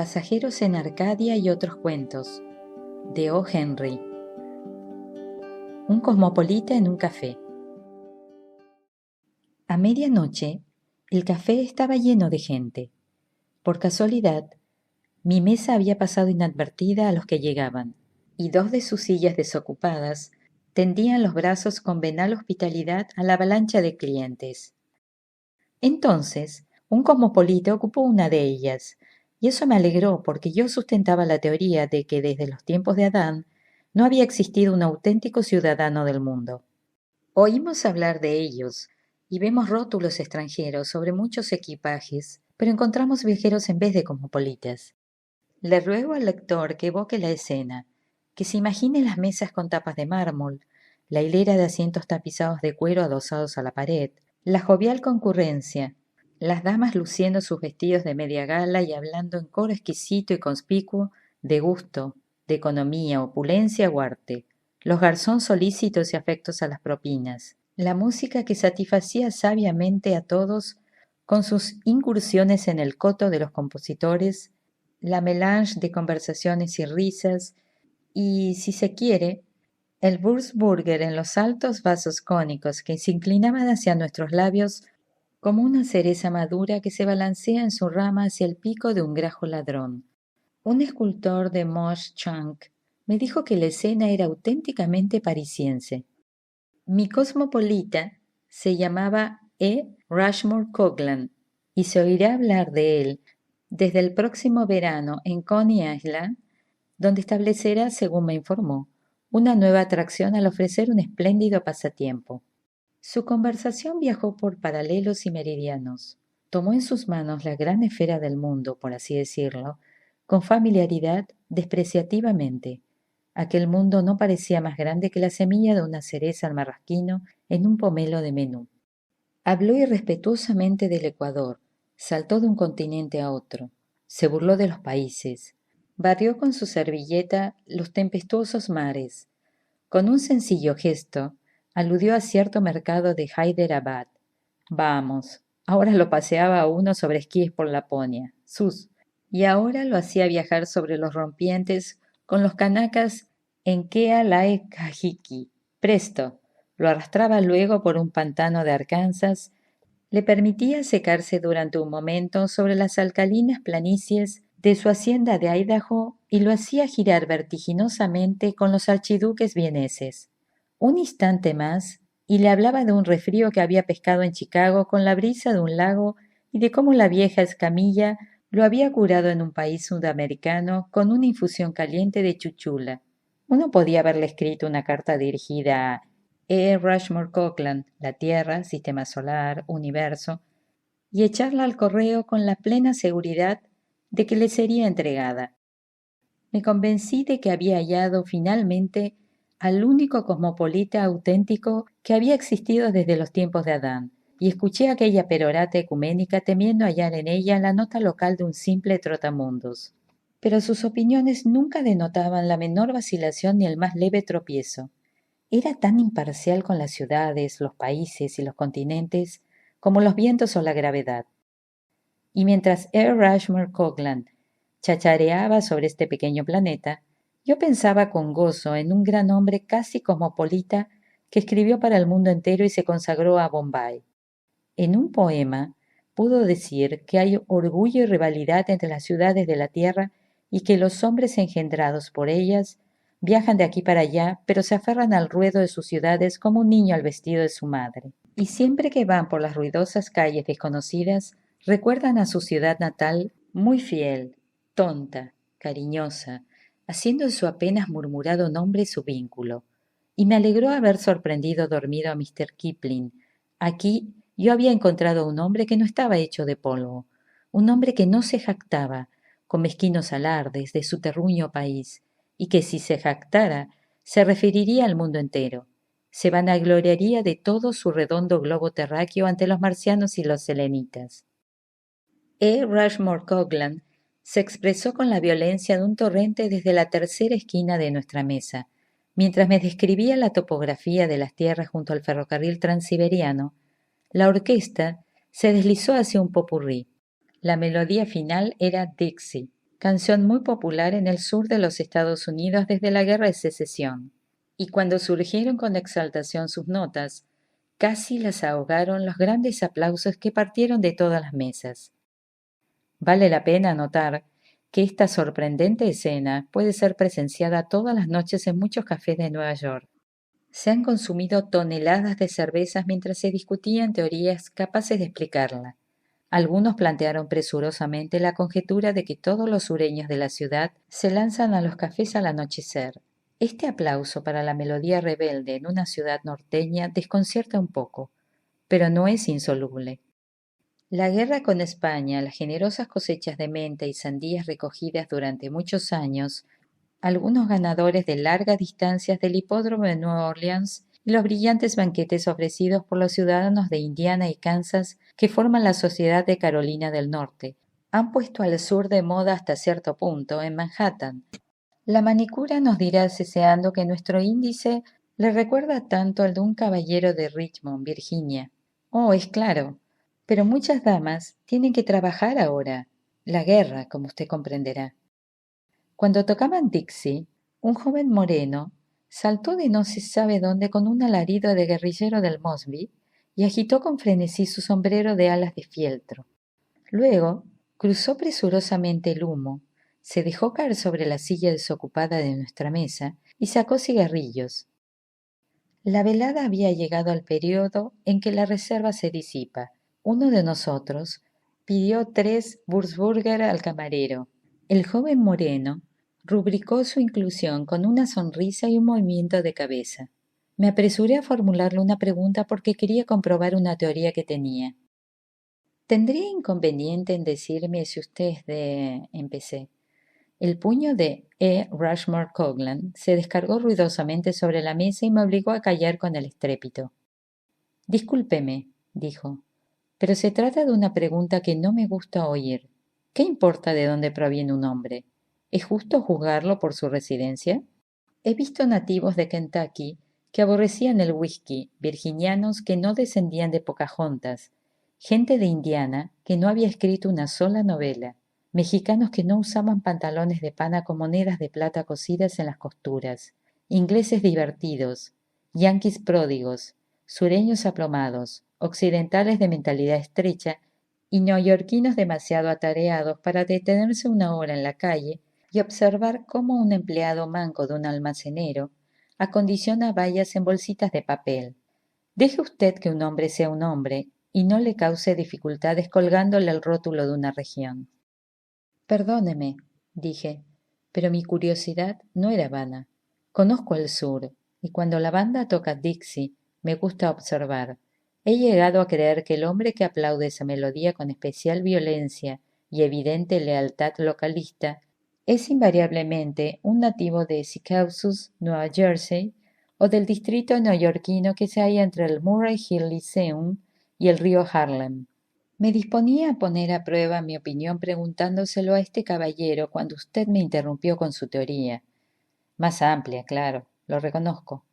Pasajeros en Arcadia y otros cuentos, de O. Henry. Un cosmopolita en un café. A medianoche, el café estaba lleno de gente. Por casualidad, mi mesa había pasado inadvertida a los que llegaban, y dos de sus sillas desocupadas tendían los brazos con venal hospitalidad a la avalancha de clientes. Entonces, un cosmopolita ocupó una de ellas, y eso me alegró porque yo sustentaba la teoría de que desde los tiempos de Adán no había existido un auténtico ciudadano del mundo. Oímos hablar de ellos y vemos rótulos extranjeros sobre muchos equipajes, pero encontramos viajeros en vez de cosmopolitas. Le ruego al lector que evoque la escena, que se imagine las mesas con tapas de mármol, la hilera de asientos tapizados de cuero adosados a la pared, la jovial concurrencia, las damas luciendo sus vestidos de media gala y hablando en coro exquisito y conspicuo de gusto, de economía, opulencia o arte, los garzones solícitos y afectos a las propinas, la música que satisfacía sabiamente a todos con sus incursiones en el coto de los compositores, la melange de conversaciones y risas, y, si se quiere, el Würzburger en los altos vasos cónicos que se inclinaban hacia nuestros labios como una cereza madura que se balancea en su rama hacia el pico de un grajo ladrón. Un escultor de Mosch-Chank me dijo que la escena era auténticamente parisiense. Mi cosmopolita se llamaba E. Rushmore Coglan y se oirá hablar de él desde el próximo verano en Coney Island, donde establecerá, según me informó, una nueva atracción al ofrecer un espléndido pasatiempo. Su conversación viajó por paralelos y meridianos. Tomó en sus manos la gran esfera del mundo, por así decirlo, con familiaridad, despreciativamente. Aquel mundo no parecía más grande que la semilla de una cereza al marrasquino en un pomelo de menú. Habló irrespetuosamente del Ecuador, saltó de un continente a otro, se burló de los países, barrió con su servilleta los tempestuosos mares. Con un sencillo gesto, aludió a cierto mercado de Hyderabad. Vamos, ahora lo paseaba a uno sobre esquíes por Laponia, sus, y ahora lo hacía viajar sobre los rompientes con los canacas en Kealaekajiki. Presto, lo arrastraba luego por un pantano de Arkansas, le permitía secarse durante un momento sobre las alcalinas planicies de su hacienda de Idaho y lo hacía girar vertiginosamente con los archiduques vieneses. Un instante más y le hablaba de un resfrío que había pescado en Chicago con la brisa de un lago y de cómo la vieja escamilla lo había curado en un país sudamericano con una infusión caliente de chuchula. Uno podía haberle escrito una carta dirigida a E. Rushmore Coglan, la Tierra, Sistema Solar, Universo, y echarla al correo con la plena seguridad de que le sería entregada. Me convencí de que había hallado finalmente al único cosmopolita auténtico que había existido desde los tiempos de Adán, y escuché aquella perorata ecuménica temiendo hallar en ella la nota local de un simple trotamundos. Pero sus opiniones nunca denotaban la menor vacilación ni el más leve tropiezo. Era tan imparcial con las ciudades, los países y los continentes como los vientos o la gravedad. Y mientras E. Rushmore Coglan chachareaba sobre este pequeño planeta, yo pensaba con gozo en un gran hombre casi cosmopolita que escribió para el mundo entero y se consagró a Bombay. En un poema pudo decir que hay orgullo y rivalidad entre las ciudades de la tierra y que los hombres engendrados por ellas viajan de aquí para allá, pero se aferran al ruedo de sus ciudades como un niño al vestido de su madre. Y siempre que van por las ruidosas calles desconocidas, recuerdan a su ciudad natal muy fiel, tonta, cariñosa, haciendo de su apenas murmurado nombre su vínculo. Y me alegró haber sorprendido dormido a Mr. Kipling. Aquí yo había encontrado un hombre que no estaba hecho de polvo, un hombre que no se jactaba, con mezquinos alardes, de su terruño país, y que si se jactara, se referiría al mundo entero. Se vanagloriaría de todo su redondo globo terráqueo ante los marcianos y los selenitas. E. Rushmore Coglan se expresó con la violencia de un torrente desde la tercera esquina de nuestra mesa, mientras me describía la topografía de las tierras junto al ferrocarril transiberiano. La orquesta se deslizó hacia un popurrí. La melodía final era Dixie, canción muy popular en el sur de los Estados Unidos desde la Guerra de Secesión, y cuando surgieron con exaltación sus notas, casi las ahogaron los grandes aplausos que partieron de todas las mesas. Vale la pena notar que esta sorprendente escena puede ser presenciada todas las noches en muchos cafés de Nueva York. Se han consumido toneladas de cervezas mientras se discutían teorías capaces de explicarla. Algunos plantearon presurosamente la conjetura de que todos los sureños de la ciudad se lanzan a los cafés al anochecer. Este aplauso para la melodía rebelde en una ciudad norteña desconcierta un poco, pero no es insoluble. La guerra con España, las generosas cosechas de menta y sandías recogidas durante muchos años, algunos ganadores de largas distancias del hipódromo de Nueva Orleans y los brillantes banquetes ofrecidos por los ciudadanos de Indiana y Kansas que forman la sociedad de Carolina del Norte, han puesto al sur de moda hasta cierto punto en Manhattan. La manicura nos dirá ceseando que nuestro índice le recuerda tanto al de un caballero de Richmond, Virginia. Oh, es claro, pero muchas damas tienen que trabajar ahora. La guerra, como usted comprenderá. Cuando tocaban Dixie, un joven moreno saltó de no se sabe dónde con un alarido de guerrillero del Mosby y agitó con frenesí su sombrero de alas de fieltro. Luego cruzó presurosamente el humo, se dejó caer sobre la silla desocupada de nuestra mesa y sacó cigarrillos. La velada había llegado al período en que la reserva se disipa. Uno de nosotros pidió 3 Würzburger al camarero. El joven moreno rubricó su inclusión con una sonrisa y un movimiento de cabeza. Me apresuré a formularle una pregunta porque quería comprobar una teoría que tenía. ¿Tendría inconveniente en decirme si usted es de...? Empecé. El puño de E. Rushmore Coglan se descargó ruidosamente sobre la mesa y me obligó a callar con el estrépito. Discúlpeme, dijo, pero se trata de una pregunta que no me gusta oír. ¿Qué importa de dónde proviene un hombre? ¿Es justo juzgarlo por su residencia? He visto nativos de Kentucky que aborrecían el whisky, virginianos que no descendían de Pocahontas, gente de Indiana que no había escrito una sola novela, mexicanos que no usaban pantalones de pana con monedas de plata cosidas en las costuras, ingleses divertidos, yanquis pródigos, sureños aplomados, occidentales de mentalidad estrecha y neoyorquinos demasiado atareados para detenerse una hora en la calle y observar cómo un empleado manco de un almacenero acondiciona vallas en bolsitas de papel. Deje usted que un hombre sea un hombre y no le cause dificultades colgándole el rótulo de una región. Perdóneme, dije, pero mi curiosidad no era vana. Conozco el sur, y cuando la banda toca Dixie, me gusta observar. He llegado a creer que el hombre que aplaude esa melodía con especial violencia y evidente lealtad localista es invariablemente un nativo de Secaucus, Nueva Jersey, o del distrito neoyorquino que se halla entre el Murray Hill Lyceum y el río Harlem. Me disponía a poner a prueba mi opinión preguntándoselo a este caballero cuando usted me interrumpió con su teoría. Más amplia, claro, lo reconozco.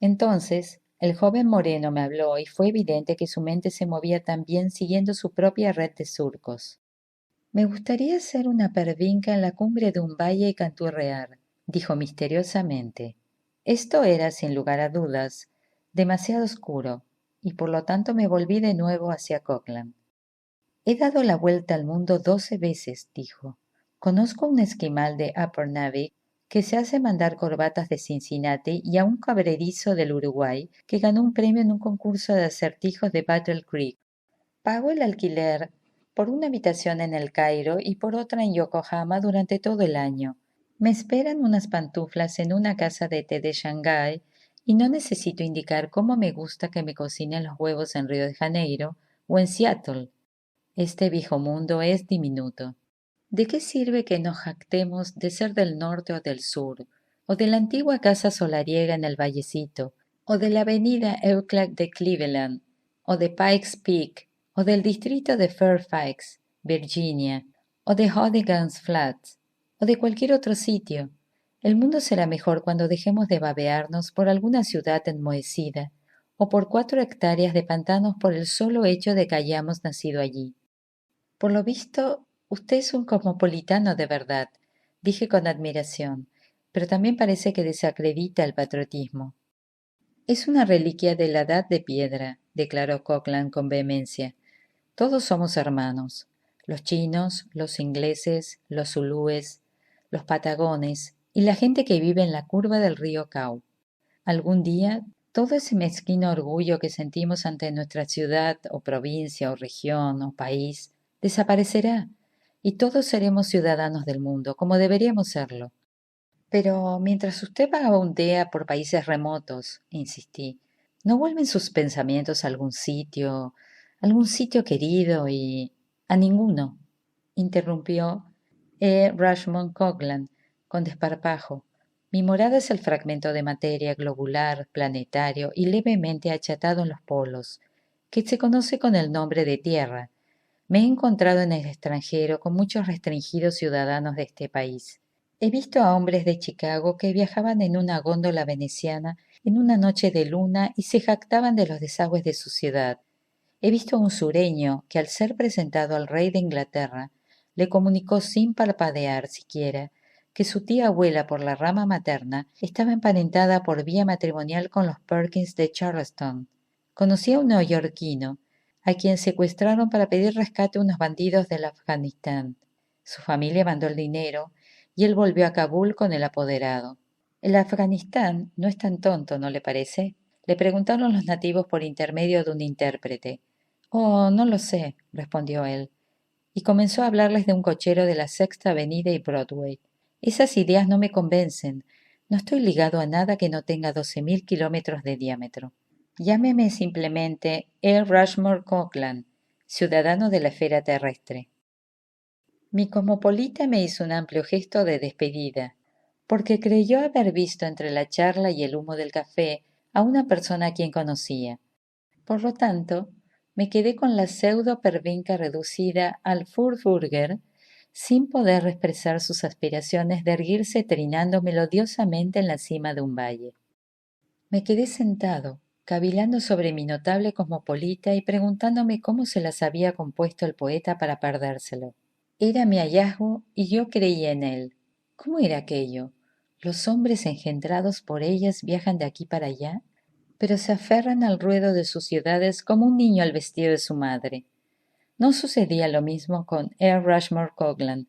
Entonces, el joven moreno me habló y fue evidente que su mente se movía también siguiendo su propia red de surcos. Me gustaría ser una pervinca en la cumbre de un valle y canturrear, dijo misteriosamente. Esto era, sin lugar a dudas, demasiado oscuro, y por lo tanto me volví de nuevo hacia Cockland. He dado la vuelta al mundo 12 veces, dijo. Conozco a un esquimal de Upernavik que se hace mandar corbatas de Cincinnati y a un cabrerizo del Uruguay que ganó un premio en un concurso de acertijos de Battle Creek. Pago el alquiler por una habitación en el Cairo y por otra en Yokohama durante todo el año. Me esperan unas pantuflas en una casa de té de Shanghái y no necesito indicar cómo me gusta que me cocinen los huevos en Río de Janeiro o en Seattle. Este viejo mundo es diminuto. ¿De qué sirve que nos jactemos de ser del norte o del sur, o de la antigua casa solariega en el vallecito, o de la avenida Euclid de Cleveland, o de Pikes Peak, o del distrito de Fairfax, Virginia, o de Hooligan's Flats, o de cualquier otro sitio? El mundo será mejor cuando dejemos de babearnos por alguna ciudad enmohecida, o por 4 hectáreas de pantanos por el solo hecho de que hayamos nacido allí. Por lo visto, Usted es un cosmopolitano de verdad, dije con admiración, pero también parece que desacredita el patriotismo. Es una reliquia de la edad de piedra, declaró Cockland con vehemencia. Todos somos hermanos, los chinos, los ingleses, los zulúes, los patagones y la gente que vive en la curva del río Cau. Algún día, todo ese mezquino orgullo que sentimos ante nuestra ciudad o provincia o región o país desaparecerá y todos seremos ciudadanos del mundo, como deberíamos serlo. Pero mientras usted vagabundea por países remotos, insistí, ¿no vuelven sus pensamientos a algún sitio querido y... a ninguno? Interrumpió Rushmont Coglan con desparpajo. Mi morada es el fragmento de materia globular, planetario y levemente achatado en los polos, que se conoce con el nombre de Tierra. Me he encontrado en el extranjero con muchos restringidos ciudadanos de este país. He visto a hombres de Chicago que viajaban en una góndola veneciana en una noche de luna y se jactaban de los desagües de su ciudad. He visto a un sureño que al ser presentado al rey de Inglaterra le comunicó sin parpadear siquiera que su tía abuela por la rama materna estaba emparentada por vía matrimonial con los Perkins de Charleston. Conocí a un neoyorquino a quien secuestraron para pedir rescate a unos bandidos del Afganistán. Su familia mandó el dinero y él volvió a Kabul con el apoderado. El Afganistán no es tan tonto, ¿no le parece? Le preguntaron los nativos por intermedio de un intérprete. Oh, no lo sé, respondió él, y comenzó a hablarles de un cochero de la Sexta Avenida y Broadway. Esas ideas no me convencen. No estoy ligado a nada que no tenga 12.000 kilómetros de diámetro. Llámeme simplemente E. Rushmore Cockland, ciudadano de la esfera terrestre. Mi cosmopolita me hizo un amplio gesto de despedida, porque creyó haber visto entre la charla y el humo del café a una persona a quien conocía. Por lo tanto, me quedé con la pseudo pervinca reducida al Furburger, sin poder expresar sus aspiraciones de erguirse trinando melodiosamente en la cima de un valle. Me quedé sentado, cavilando sobre mi notable cosmopolita y preguntándome cómo se las había compuesto el poeta para perdérselo. Era mi hallazgo y yo creía en él. ¿Cómo era aquello? ¿Los hombres engendrados por ellas viajan de aquí para allá? Pero se aferran al ruedo de sus ciudades como un niño al vestido de su madre. No sucedía lo mismo con Earl Rushmore Coglan,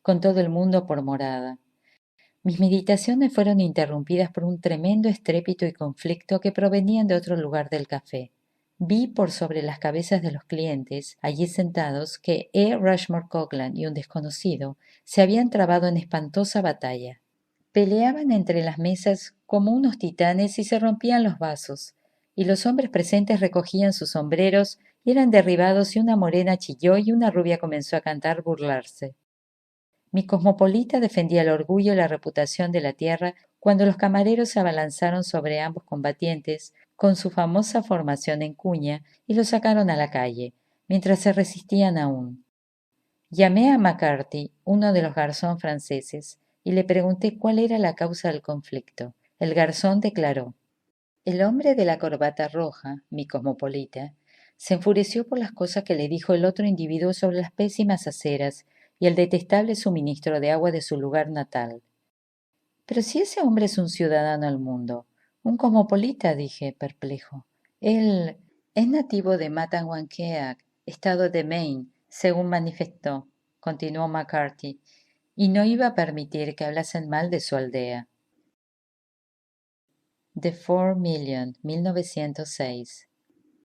con todo el mundo por morada. Mis meditaciones fueron interrumpidas por un tremendo estrépito y conflicto que provenían de otro lugar del café. Vi por sobre las cabezas de los clientes, allí sentados, que Rushmore Coglan y un desconocido se habían trabado en espantosa batalla. Peleaban entre las mesas como unos titanes y se rompían los vasos, y los hombres presentes recogían sus sombreros y eran derribados y una morena chilló y una rubia comenzó a cantar burlarse. Mi cosmopolita defendía el orgullo y la reputación de la tierra cuando los camareros se abalanzaron sobre ambos combatientes con su famosa formación en cuña y los sacaron a la calle, mientras se resistían aún. Llamé a McCarthy, uno de los garzón franceses, y le pregunté cuál era la causa del conflicto. El garzón declaró: el hombre de la corbata roja, mi cosmopolita, se enfureció por las cosas que le dijo el otro individuo sobre las pésimas aceras y el detestable suministro de agua de su lugar natal. Pero si ese hombre es un ciudadano al mundo, un cosmopolita, dije, perplejo. Él es nativo de Mattawamkeag, estado de Maine, según manifestó, continuó McCarthy, y no iba a permitir que hablasen mal de su aldea. The 4 Million, 1906.